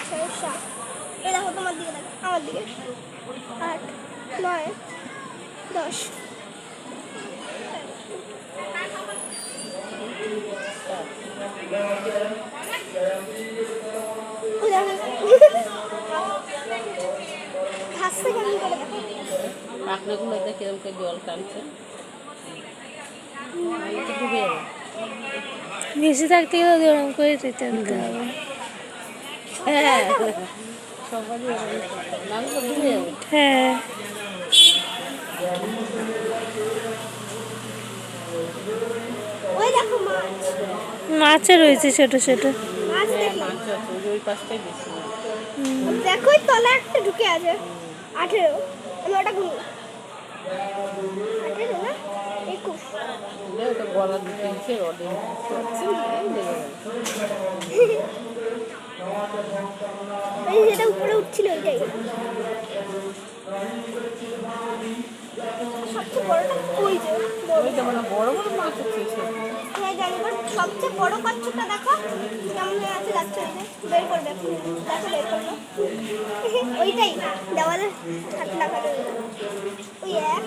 ছয় সাত, এই দেখো তোমার দিকে দেখো, আমার দিকে, আট নয় দশ। ভাসছে কেমন করে দেখো, পাখনাগুলোতে কিরম করে জল টানছে, ডুবে যাবে। বেশি থাকতে গেলে গরম করে দিতে হবে। হ্যাঁ সবারই নামগুলো ডুবে যাবে। হ্যাঁ, ওই দেখো মাছ, মাছও রয়েছে ছোট ছোট। মাছ দেখি, মাছ আছে ওই পাশটাই বেশি। দেখো ওই তলা একটা ঢুকে আছে, 18, আমি ওটা গুনি, 18 না 21, ওটা গলা দিতে দিচ্ছে রডে এই যেটা উপরে উঠছিল ওইটাই। সবচেয়ে বড়টা ওই যে বড়, ওইটা মানে বড় বড় মাছ হচ্ছে। হ্যাঁ জানি, বাট সবচেয়ে বড় কচ্ছপটা দেখো কেমন হয়ে আছে, যাচ্ছে ওই যে বের করবে, দেখো বের করলো, ওইটাই দেওয়ালে হাত লাগানো, ওই এক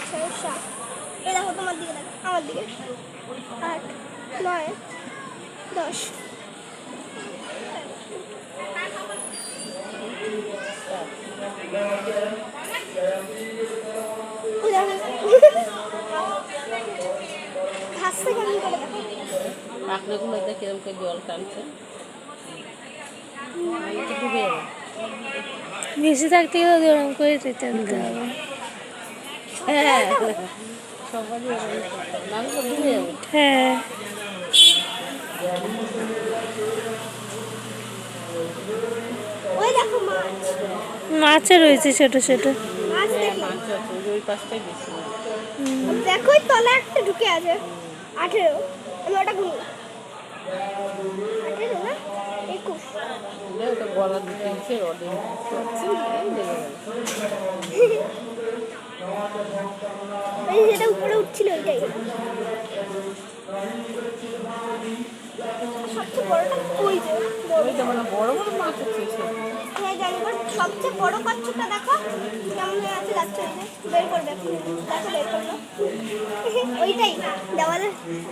ছয় সাত, এই দেখো তোমার দিকে দেখো, আমার দিকে, আট নয় দশ। ভাসছে কেমন করে দেখো, পাখনাগুলোতে কিরম করে জল টানছে, ডুবে যাবে। বেশি থাকতে গেলে গরম করে দিতে হবে। হ্যাঁ সবারই নামগুলো ডুবে যাবে। হ্যাঁ, ওই দেখো মাছ, মাছও রয়েছে ছোট ছোট। মাছ দেখি, মাছ আছে ওই পাশটাই বেশি। দেখো ওই তলা একটা ঢুকে আছে, 18, আমি ওটা গুনি, 18 না 21, ওটা গলা দিতে দিচ্ছে রডে এই যেটা উপরে উঠছিল ওইটাই। সবচেয়ে বড়টা ওই যে বড়, ওইটা মানে বড় বড় মাছ হচ্ছে। হ্যাঁ জানি, বাট সবচেয়ে বড় কচ্ছপটা দেখো কেমন হয়ে আছে, যাচ্ছে ওই যে বের করবে, দেখো বের করলো, ওইটাই দেওয়ালে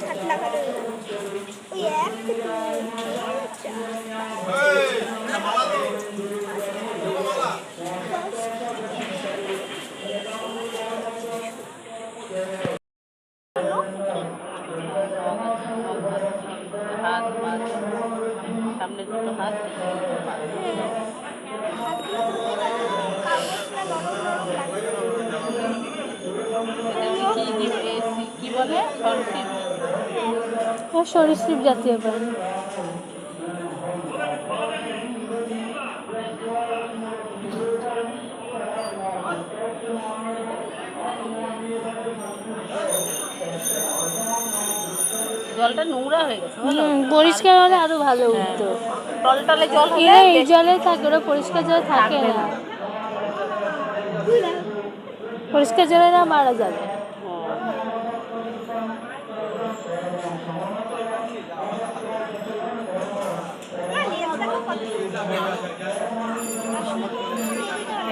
হাত লাগানো, ওই এক হাত মাছ, সামনে দুটো হাত, কি বলে সরষে সরীসৃপ জাতীয় প্রাণী। জলটা নোংরা হয়ে গেছে। পরিষ্কার হলে আরো ভালো উঠতো। টলটলে জল এরা এই জলে থাকে, ওরা পরিষ্কার জলে থাকে না। পরিষ্কার জলে না মারা যাবে।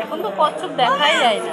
এখন তো কচ্ছপ দেখাই যায় না।